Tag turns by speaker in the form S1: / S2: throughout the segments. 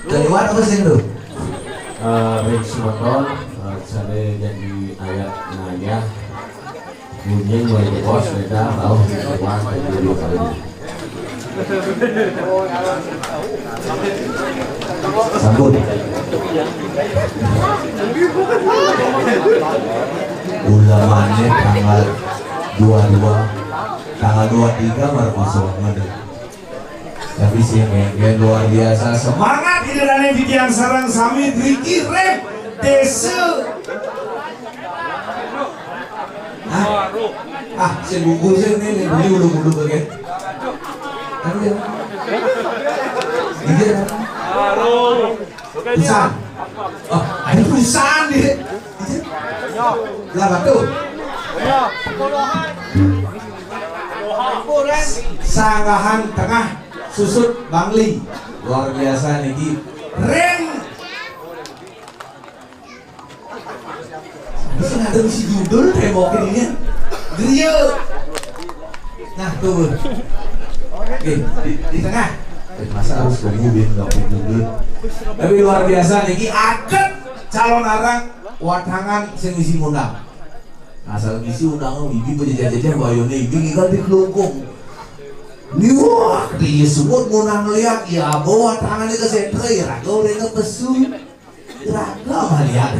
S1: Lewat apa sih lu?
S2: Ring Sumaton, saya jadi ayat nanya bunyi mulai bos beda tahu lewat dari kali.
S1: Sambut. Ulamanya tanggal 22, tanggal 23 baru masuk ngade. Tapi sih yang luar biasa semangat ini dan yang yang sarang sami Ricky Rep Desa. Si bungkus ini beli ulu-ulu bagian. Apa ya? Ini tulisan. Oh, ada tulisan di. Lah batu. Sanggahan tengah susut Bangli. Luar biasa niki. Reng. Bisa ada si judul tembok ini. Dia. Nah, tuh. Oke, di tengah. Masa harus ngomongin nggak judul. Tapi luar biasa niki akad calon arang watangan sing isi undang. Asal isi undang bibi berjajan bayone bibi kan dikelungkung. Liwah, dia sebut munang lihat ya bawa tangannya ke sentra ya raga udah ngepesu raga mah lihat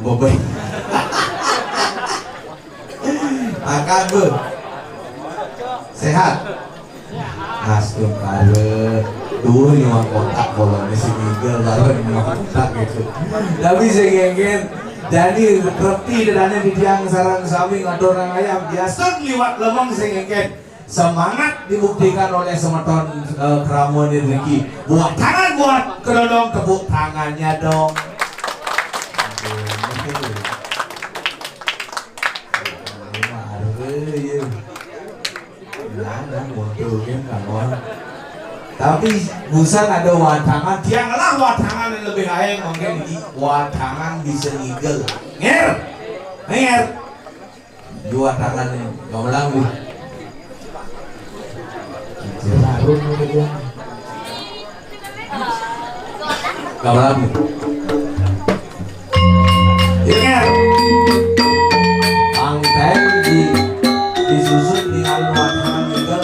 S1: bobe makan bu sehat asum kare dulu lima kotak kolonnya si Miguel baru lima kotak gitu tapi segenggen jadi repi dan di tiang sarang sawi ngadorang ayam biasa liwat lemong segenggen semangat dibuktikan oleh semeton Keramuan Riki. Buat tangan buat kedodong, tepuk tangannya dong. Tapi busan ada watangan, tianglah watangan yang lebih ayam mungkin di watangan bisa ngigel. Nger, dua tangan ini, nggak melanggung. Kamu ingat angkai disusun dengan watangan juga.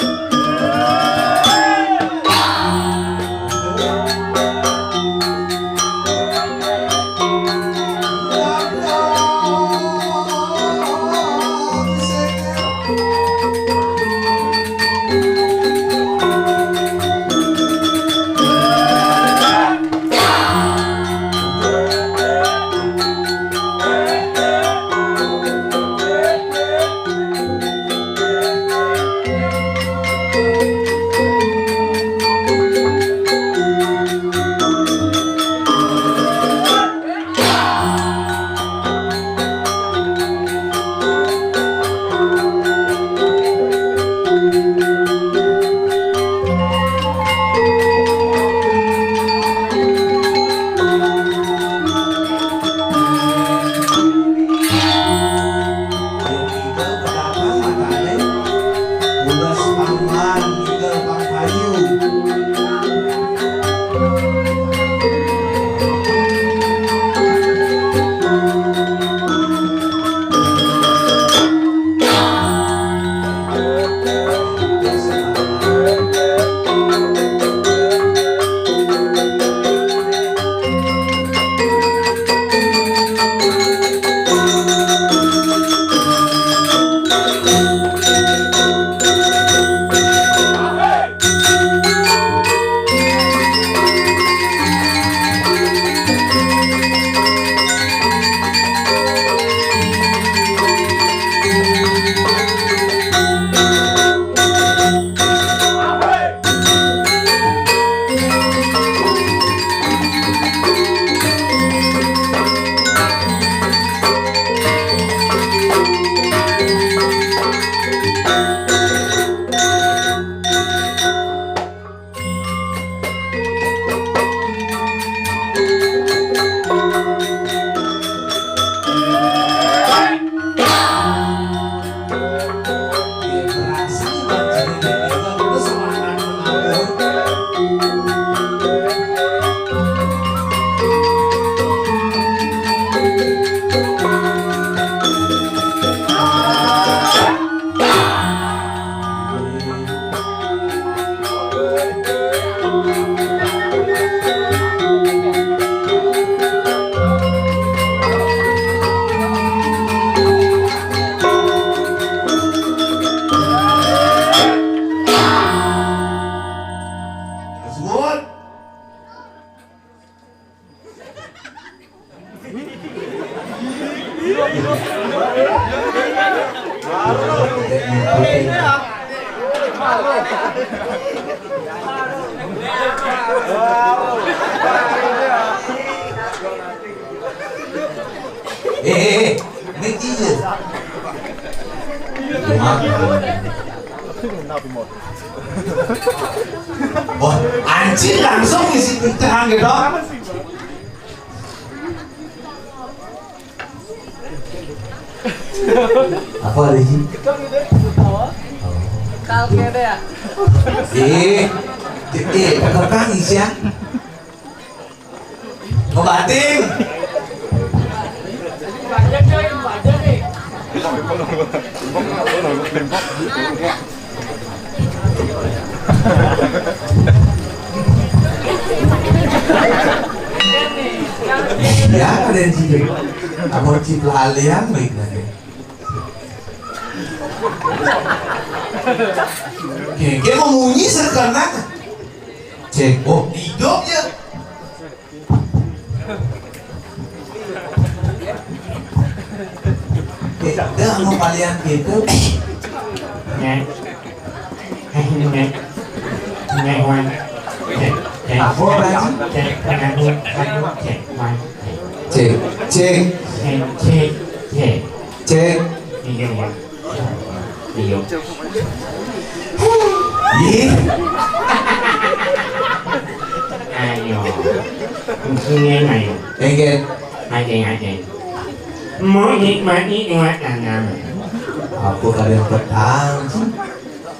S1: Ngerti je. Wah, anjing langsung isi pecahan gitu. Apa lagi?
S3: Kalke deh ya.
S1: Kakak kangis ya. Ngobatin. Ya, ada yang cium. Kamu cium lalian baik nanti. Dia mau bunyi sekarang. Cek, oh hidupnya. Dia mau kalian gitu. Cek.
S2: Ayo, ini ayo. Aja. Mau nikmati dengan
S1: Aku kalian petang.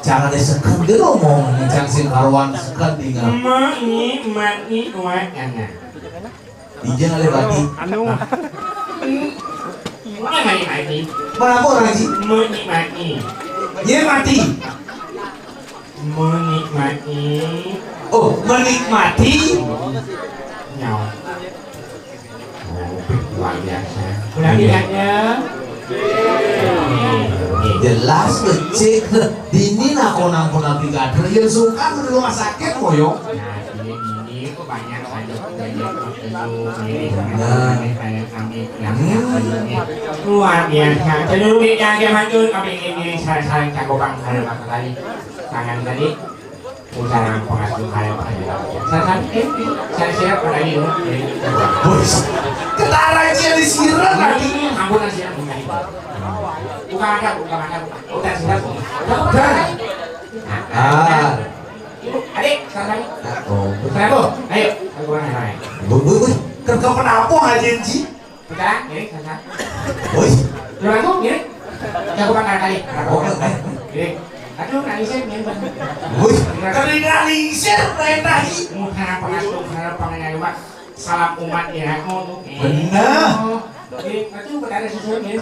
S1: Jangan disekan dia ngomong jangan sing karuan sekan tinggal.
S2: Mau nikmati dengan
S1: Ija lewati.
S2: Menikmati.
S1: Berapa orang sih?
S2: Menikmati.
S1: Dia mati.
S2: Menikmati.
S1: Oh, menikmati.
S2: Nyawa. Luar biasa. Ulangi-ulanginya.
S1: Jelas becek dini nakon aplikator yang suka di rumah sakit koyo.
S2: Nah, ini kok banyak saja kayak kami yang luar biasa. Seluruh yang hancur kami ini saling cakobang kalau kali tangan tadi usaha pengasuh kalau saya siap lagi
S1: Bos, ketara aja disiram lagi.
S2: ampun aja bukan ada udah siap adik sekarang
S1: Oh,
S2: kenapa ayo aku naik
S1: woi, kan kau kenapa aja sih?
S2: sekarang ini sekarang
S1: Woi,
S2: lu aku gini cakobang kali
S1: oke.
S2: gini aduh nangisnya gini
S1: Woi, keringanisir tadi.
S2: muka pengen umat salam umat ya
S1: Benar.
S2: itu berada sesuatu ini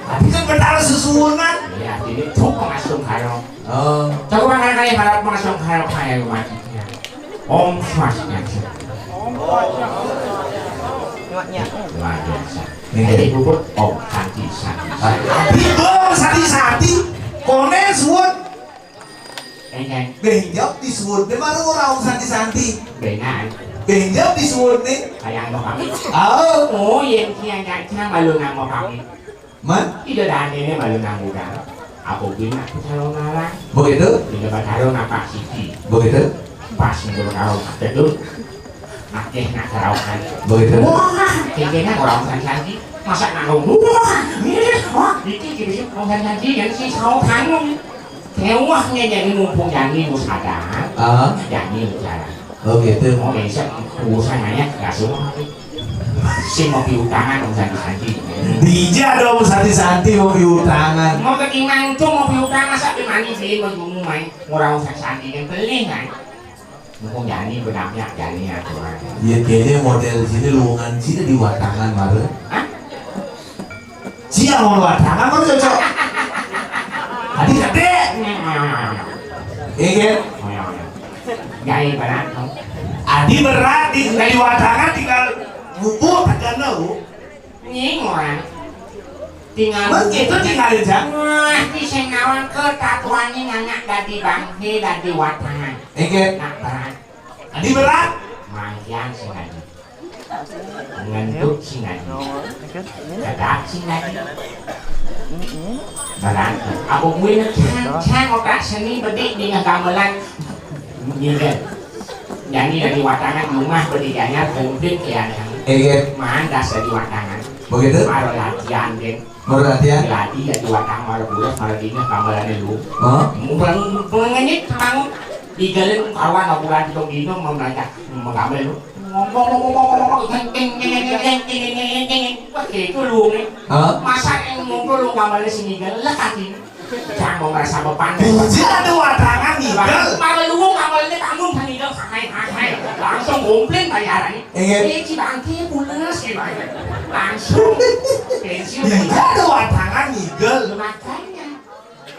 S1: Tapi kan benar sesuunan.
S2: ya ini tuh pengasung karo
S1: Oh,
S2: coba kali para pengasung karo kayak umat om swastika luar biasa jadi bubur om santi
S1: Bibel sati-sati. Konen suwun.
S2: enggak
S1: Benjok disuwun. Di mana orang sati-sati?
S2: benar
S1: Benjok disuwun nih.
S2: kayak mau kami
S1: Oh,
S2: oh yang kian malu nggak mau kami
S1: man.
S2: tidak ada ini malu nggak bukan aku bilang aku calon ngalah
S1: Begitu?
S2: tidak bertaruh apa sih
S1: Begitu?
S2: pas untuk kau itu akeh nak karaoke
S1: Begitu?
S2: wah kayaknya orang santi masa nanggung wah ini wah ini gitu orang santi yang si kau tanggung kewahnya jadi mumpung jadi musada
S1: Ah,
S2: jadi bicara
S1: oh gitu.
S2: mau besok urusannya nggak semua si mau piutangan orang santi
S1: Dija dong sati-sati mau piutangan.
S2: mau ketimbang tuh mau piutang masa dimani sih mau bunuh main orang santi yang beli kan mumpung jadi benaknya jadi aturan
S1: Iya kayaknya model sini luangan sini di watangan malu.
S2: Hah?
S1: Cia mau watangan malu cocok. Adik gede. Iya kan?
S2: Gaya berat dong.
S1: Adi berat di watangan tinggal bubuk tekan tahu.
S2: Nying orang tinggal
S1: Begitu tinggal aja.
S2: wah bisa ngawan ke tatuannya nganyak dari bangke dari watangan
S1: Iya kan?
S2: nak berat
S1: Adi berat.
S2: mangkian sih lagi ngendut sih lagi kedak sih lagi berat aku gue can otak seni bedik dengan gamelan gitu Jadi dari watangan rumah bertiganya komplit ya. Mandas dari watangan.
S1: Begitu?
S2: Malah latihan deh.
S1: Mau latihan?
S2: Latih jadi watangan malah bulas malah dingin gambarannya lu.
S1: Oh?
S2: Pengennya tentang digalin kawan aku lagi dong dino mau belajar menggambar lu. Ngomong itu lu nih. Masa yang ngobrol lu gambarnya sini lekatin. Jangan mau merasa beban.
S1: Ada watangan nih.
S2: Malah lu gambarnya tanggung tadi dong hai langsung komplain bayarannya. Ci bangke pulas gimana? Langsung pensiun.
S1: Ada watangan nih,
S2: Makanya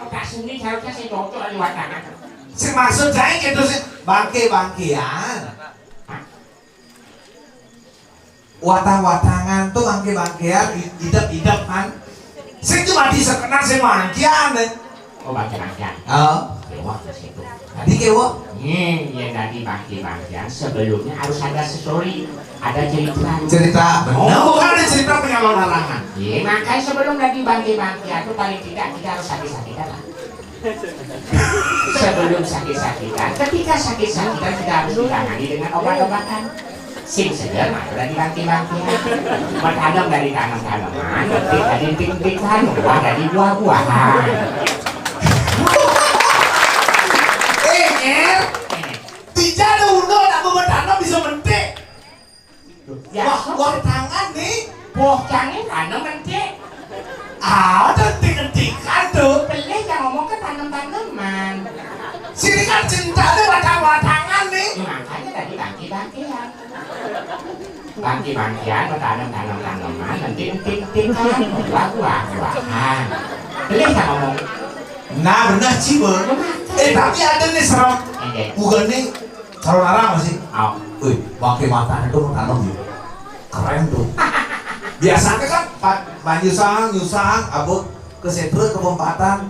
S2: tak sini harusnya saya cocok dari watangan.
S1: Maksud saya gitu sih bangke-bangkean. Watang-watangan tuh bangke-bangkean idap-idap kan. Saya cuma disekenal saya mangkian.
S2: Oh bangke-bangkean.
S1: Oh.
S2: Kewa ke situ.
S1: Tadi kewa?
S2: Ya tadi bangke-bangkean sebelumnya harus ada story, ada cerita.
S1: Cerita. Benar. Bukan ada cerita penyalon larangan.
S2: Iya makanya sebelum tadi bangke-bangkean tuh paling tidak kita harus sakit-sakitan lah. Sebelum sakit-sakitan, ketika sakit-sakitan kita harus ditangani dengan obat-obatan. Sing segar mah dari bangke-bangkean. Bertanam dari tanam-tanaman, petik dari ting-tingan, buah dari buah-buahan.
S1: Tidak ada uno nak bertanam bisa mentik. Wah tangan nih.
S2: Buah canggih tanam mentik.
S1: Tentik-tentikan tuh.
S2: Pelih yang ngomong ke tanam-tanaman.
S1: Sini kan cinta ada watang-watangan nih.
S2: Makanya tadi bangke-bangkean. Bangke-bangkean tanam-tanaman nanti ting-tingan, buah-buahan. Pelih yang ngomong.
S1: Nah benar ciba. Tapi ada nih serem. Bukan nih kalau larang masih. Wih, pakai mata itu tanam gitu. Keren tuh. Biasanya kan nyusang, abut ke sentra ke pempatan,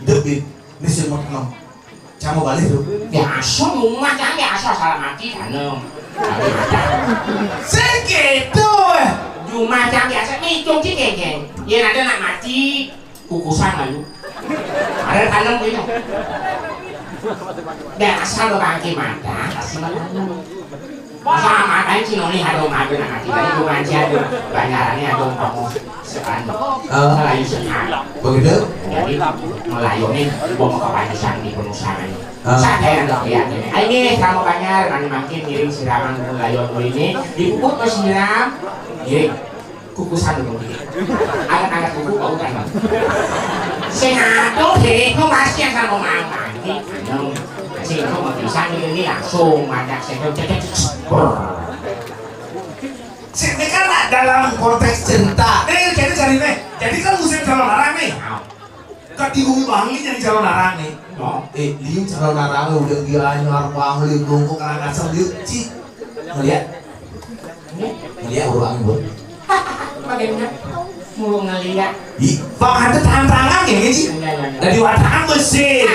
S1: debit, ini semua tanam. Kamu balik tuh.
S2: Biasa rumah jangan biasa salah mati tanam.
S1: Segitu.
S2: Rumah jangan biasa nih cungci geng. Ya ada nak mati kukusan lalu. Ada tanam gitu. Dan asal lo bangke mata, kasih tanam. Sama matanya si noni hadong nak mati dari rumah aja ada banyarannya ada kamu sekarang. Melayu sekali. Begitu? Jadi Melayu ini bawa kepanjang di perusahaan ini. Saya yang lihat ini. Ini kamu banyak nanti makin ngirim siraman Melayu ini dipupuk ke siram. Jadi kukusan dulu gitu. Angkat kuku kau kan. Senado deh, kau masih yang sama mama ini. Sing kau bisa ini langsung madak senado cecek.
S1: Sini kan dalam konteks cinta. Jadi kan musim calon larang nih. Kan di bumi bangi yang calon larang nih. Liu calon larang udah gila nyar bangi bungkuk karena ngasal liu ci. Ngeliat udah anggur.
S2: Bagaimana? Mulu ngeliat.
S1: Bang ada tangan-tangan ya sih. Dari watangan mesin.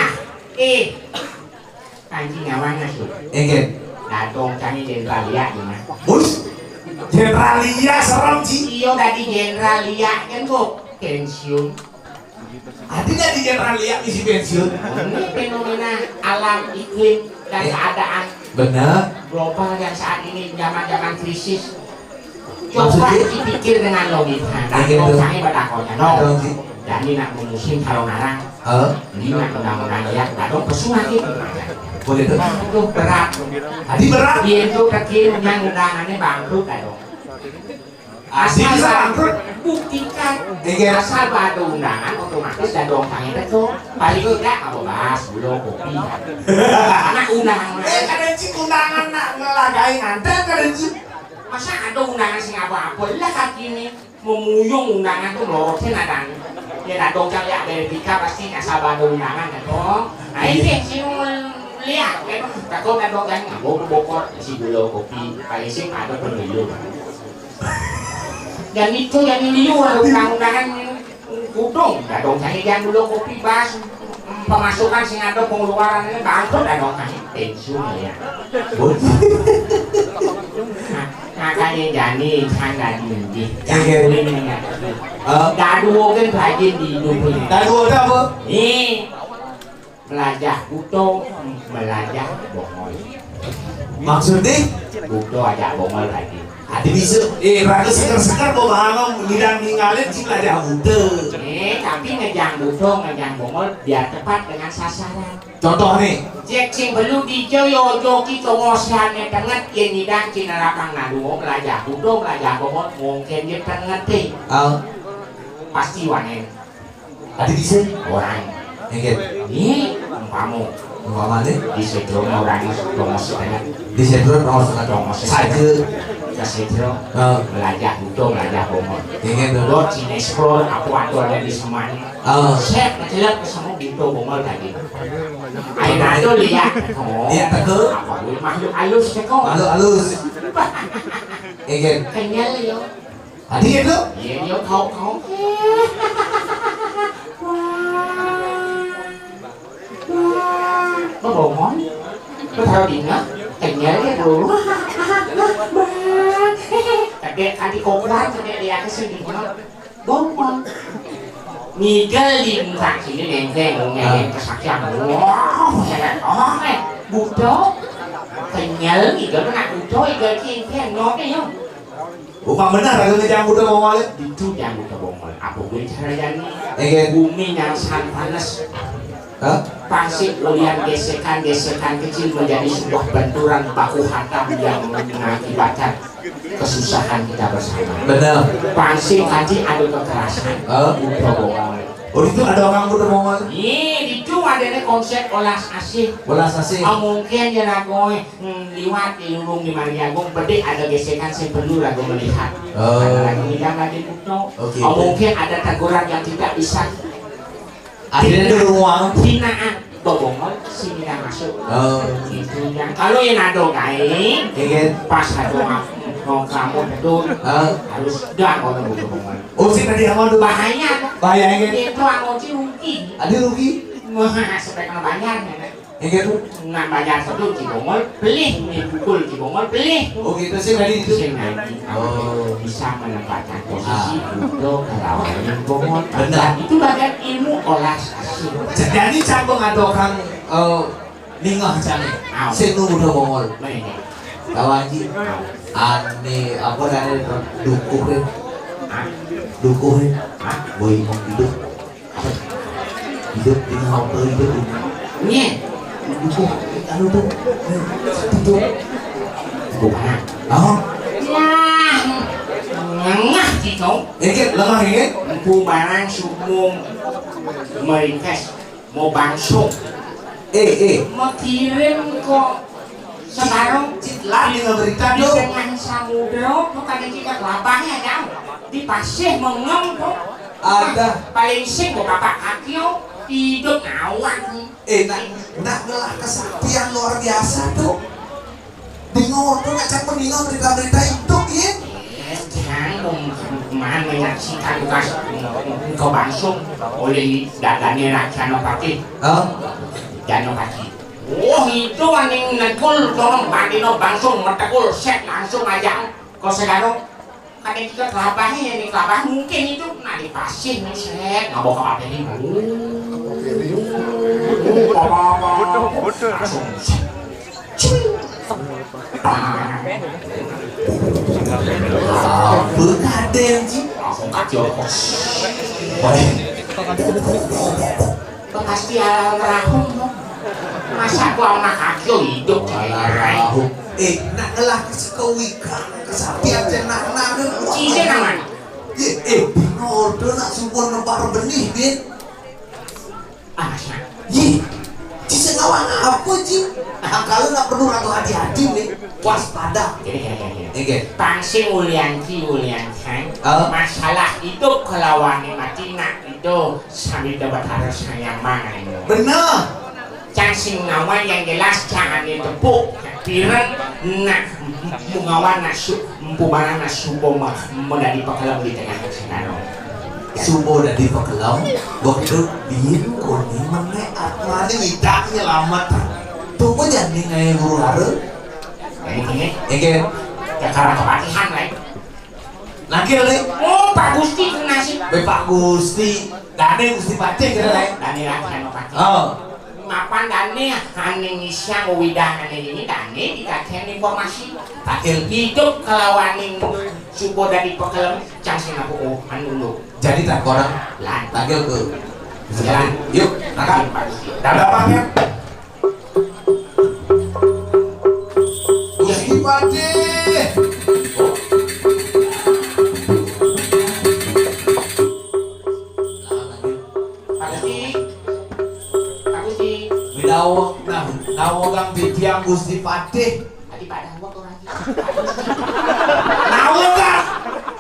S2: Anjing nyawana sih.
S1: Enggak.
S2: Datong kami jenderal liat gimana?
S1: Bos. Jenderal Lia serem sih.
S2: Iyo tadi jenderal liat kan kok pensiun.
S1: Artinya di jenderal Lia isi pensiun.
S2: Ini fenomena alam iklim dan keadaan.
S1: Benar.
S2: Global yang saat ini zaman-zaman krisis. Coba dipikir dengan logika. Datong kami berdakonya. Jadi nak musim kalau narang. Ini nak undang-undang liat. Datong pesuah gitu.
S1: Boleh tuh.
S2: Itu berat.
S1: Tadi berat.
S2: Dia itu kecil yang undangannya bangkrut dong.
S1: Asal bisa bangkrut.
S2: Buktikan. Asal ada undangan otomatis dan dong tangan itu. Paling tidak mau bahas belum kopi. Karena undangan.
S1: Kadang cik undangan nak ngelagain anda kadang cik.
S2: Masa ada undangan sing apa-apa lah kaki ini memuyung undangan tuh lorotin ada. Ya tak dong cari Amerika pasti asal ada undangan dong. Nah ini sih lihat kan takut ada kan bokor isi gula kopi paling sing ada pemilu dan itu yang liu ada undang-undangan gudung ada dong cari yang gula kopi bas pemasukan sing ada pengeluaran ini bangkrut ada dong cari pensiun ya makanya jadi sangat tinggi jangan boleh mengingat gaduh kan rajin di hidup ini
S1: gaduh apa?
S2: Belajar butuh, belajar bohong.
S1: Maksudnya?
S2: Butuh aja bongol lagi.
S1: Adi bisa, raga sekar-sekar kok bahang ngidang ninggalin sih aja butuh.
S2: Tapi ngejang butuh, ngejang bongol biar tepat dengan sasaran.
S1: Contoh nih,
S2: Cek sing belum dijoyo joki kongosiannya tenget yang ngidang cinarakang nadungong lajah butuh lajah bongol mungkin dia tenget pasti wanen.
S1: adi bisa?
S2: Orang.
S1: Engke,
S2: Kamu
S1: umpamanya
S2: di setro orang promosi tenget.
S1: di sentral promosi
S2: Promosi
S1: saja.
S2: ke setro belajar butuh belajar bongol.
S1: Ingin dulu.
S2: Lo cine explore aku ada di semuanya. Chef ngejelak ke semua butuh bongol tadi. Ayo nado lihat.
S1: Lihat teke.
S2: Apa makhluk halus teko.
S1: Halus. Ingin,
S2: Kenyal yo.
S1: adi itu?
S2: Iya yo kau. Có bồ món có theo điện á cảnh nhớ cái bồ tại cái anh đi cô quá cho nên đi ăn cái suy nghĩ của nó bốn con nhìn cái điện thoại chỉ cái đèn khen một ngày cái sạc cho nó này bù chó cảnh nhớ gì đó nó nặng bù chó cái khen nó cái không
S1: Benar raga ngejang butuh mongol.
S2: itu yang buka bongol aku gue caranya
S1: Ingin,
S2: bumi yang sangat panas pasir ulian gesekan kecil menjadi sebuah benturan baku hantam yang mengakibatkan kesusahan kita bersama.
S1: benar.
S2: Pasir tadi ada kekerasan. Buka bongol.
S1: Oh itu ada orang butuh mongol.
S2: Itu adanya konsep olas asih.
S1: Bola sasi.
S2: Mungkin ya ragoy liwat di lubung di Mariagung bede ada gesekan yang perlu rago melihat. Karena lagi tidak lagi butuh. Mungkin ada teguran yang tidak bisa.
S1: Akhirnya dulu uang.
S2: Hinaan bobongol sini dah masuk. Itu yang kalau yang ada kain
S1: Ingin,
S2: pas ada kamu itu harus dah kalau bobongol.
S1: oh sih tadi awal dulu.
S2: Bahaya.
S1: Bahaya ingin.
S2: Itu angoci rugi.
S1: Adi rugi.
S2: Wah, sampai kena bayar ya.
S1: Ingin tuh.
S2: Nggak bayar satu cibongol beli, dipukul cibongol beli.
S1: Oh gitu sih tadi itu.
S2: Sing nanti bisa menempatkan posisi untuk kalau bongol.
S1: Benar.
S2: Itu bagian ilmu olah asih.
S1: Jadi cabang ada orang ningah cani. Sing nu butuh mongol. Kawanji. Ane apa dari dukuh dukuh boy mau hidup di hotel hidup
S2: Nye,
S1: dukuh anu tuh
S2: bukan. Ngah gitu.
S1: Ingin lemah ingin
S2: Bubaran sumum meringkes mau bangsung. Mau kirim kok sekarang
S1: lagi nggak berita
S2: di
S1: tuh
S2: tengah samudra tuh kadang kita kelapanya jauh di pasir mengem tuh
S1: ada
S2: paling sing kok bapak kaki hidup ngawang
S1: nak ngelah kesaktian luar biasa tuh bingung tuh ngajak meninggal berita-berita itu ya
S2: jangan kemarin menyaksikan kau bangsung oleh dadanya Raja Nopati Janopati. Oh itu aning nekul tolong bandino bangsung metekul set langsung aja kau sekarang kadang kita kelabahnya ini kelabah mungkin itu nah di pasir nih set nggak bawa apa ini langsung set
S1: berkadeng sih
S2: langsung kacau pasti almarhum masa gua anak kaki hidup
S1: nak ngelah kesekewika kesakian jenak nangan
S2: cincin aman
S1: bingung tuh nak sumpah nepar benih bin
S2: masya
S1: cincin ngawang apa sih kalau nak perlu ragu hati-hati nih waspada
S2: Pangsing Ulyanti masalah hidup kelawan mati nak itu sambil dapat harus sayang banget
S1: bener
S2: cansing ngawan yang jelas jangan ditepuk pirang nak mengawan nasu mempubaran nasu boma menjadi pekalau di tengah sekarang
S1: subo dari pekalau waktu bin koni menek atmani widak nyelamat tuh kok jadi ngai buru haru
S2: ini karena kepatihan lain
S1: lagi oleh
S2: oh Pak Gusti kena sih
S1: Pak Gusti Dane Gusti Pati kira lain
S2: Dane Raja Nopati mapan dane haning siang widahane ini dane dikaten informasi takil hidup kelawaning subo dari pekelem cang sing aku manulu
S1: Jadi tak korang
S2: lan
S1: tagel ke
S2: jalan
S1: yuk angkat dadah paket Gusti Pade Nawagang bitiang Gusti Pade
S2: tadi pada gua kok lagi
S1: Nawagang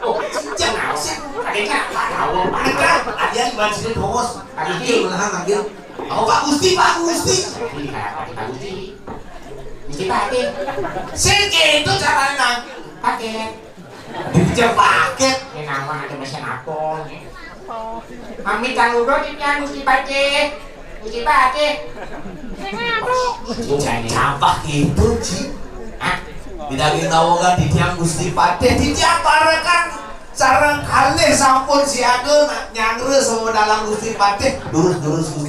S2: oh jangan sih tadi kan tahu
S1: Angkat Adian bansirin bos Agil menahan agil Oh Pak Gusti
S2: ini kayak Pak Gusti Gusti Pade
S1: Sini itu caranya
S2: paket
S1: Dibicarakan paket
S2: ini nama ada mesin apa Mami tangguh di pian Gusti Pade Gusti Pade
S1: Sampah gitu Ci
S2: ah
S1: Bidaging nawagan di tiang Gusti Pade di tiang parekan sareng kalih sampun siageun nyangre sama dalam Gusti Pade durus Gusti